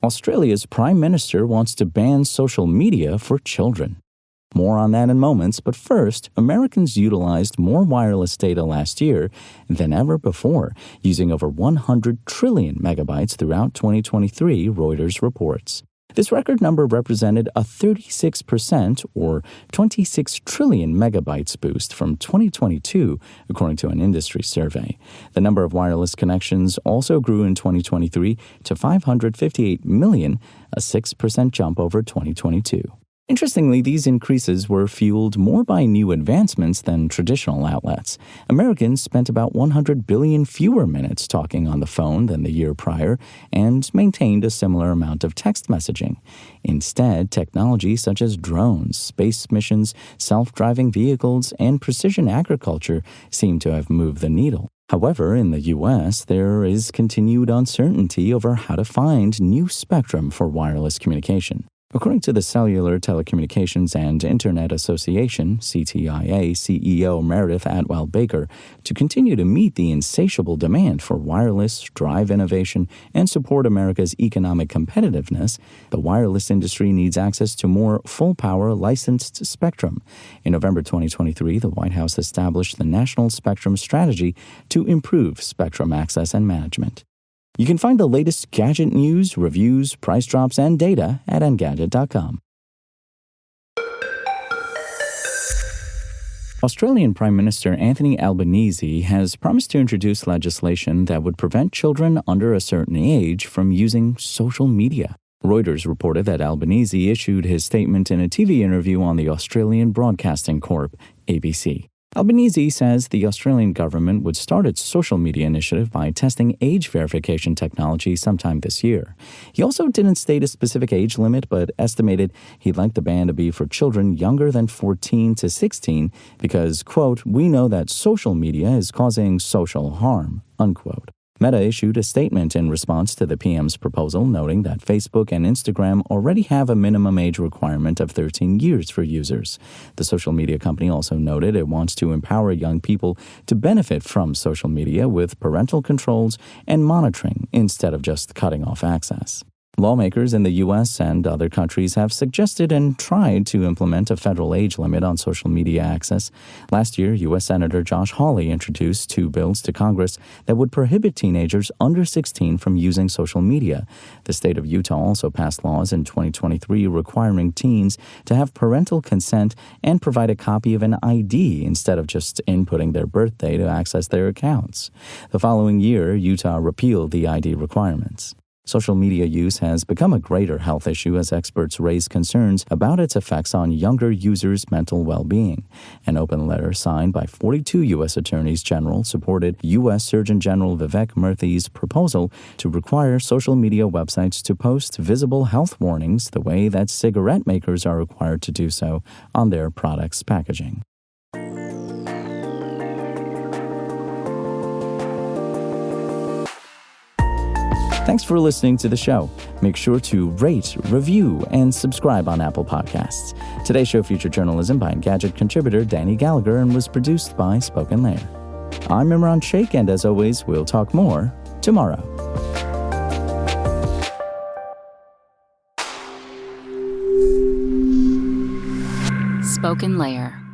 Australia's Prime Minister wants to ban social media for children. More on that in moments, but first, Americans utilized more wireless data last year than ever before, using over 100 trillion megabytes throughout 2023, Reuters reports. This record number represented a 36% or 26 trillion megabytes boost from 2022, according to an industry survey. The number of wireless connections also grew in 2023 to 558 million, a 6% jump over 2022. Interestingly, these increases were fueled more by new advancements than traditional outlets. Americans spent about 100 billion fewer minutes talking on the phone than the year prior and maintained a similar amount of text messaging. Instead, technology such as drones, space missions, self-driving vehicles, and precision agriculture seem to have moved the needle. However, in the U.S., there is continued uncertainty over how to find new spectrum for wireless communication. According to the Cellular Telecommunications and Internet Association, CTIA CEO Meredith Atwell Baker, to continue to meet the insatiable demand for wireless, drive innovation, and support America's economic competitiveness, the wireless industry needs access to more full-power licensed spectrum. In November 2023, the White House established the National Spectrum Strategy to improve spectrum access and management. You can find the latest gadget news, reviews, price drops, and data at Engadget.com. Australian Prime Minister Anthony Albanese has promised to introduce legislation that would prevent children under a certain age from using social media. Reuters reported that Albanese issued his statement in a TV interview on the Australian Broadcasting Corp, ABC. Albanese says the Australian government would start its social media initiative by testing age verification technology sometime this year. He also didn't state a specific age limit, but estimated he'd like the ban to be for children younger than 14 to 16 because, quote, we know that social media is causing social harm, unquote. Meta issued a statement in response to the PM's proposal, noting that Facebook and Instagram already have a minimum age requirement of 13 years for users. The social media company also noted it wants to empower young people to benefit from social media with parental controls and monitoring instead of just cutting off access. Lawmakers in the U.S. and other countries have suggested and tried to implement a federal age limit on social media access. Last year, U.S. Senator Josh Hawley introduced 2 bills to Congress that would prohibit teenagers under 16 from using social media. The state of Utah also passed laws in 2023 requiring teens to have parental consent and provide a copy of an ID instead of just inputting their birthday to access their accounts. The following year, Utah repealed the ID requirements. Social media use has become a greater health issue as experts raise concerns about its effects on younger users' mental well-being. An open letter signed by 42 U.S. attorneys general supported U.S. Surgeon General Vivek Murthy's proposal to require social media websites to post visible health warnings the way that cigarette makers are required to do so on their products' packaging. Thanks for listening to the show. Make sure to rate, review, and subscribe on Apple Podcasts. Today's show featured journalism by Engadget contributor Danny Gallagher and was produced by Spoken Layer. I'm Imran Sheikh, and as always, we'll talk more tomorrow. Spoken Layer.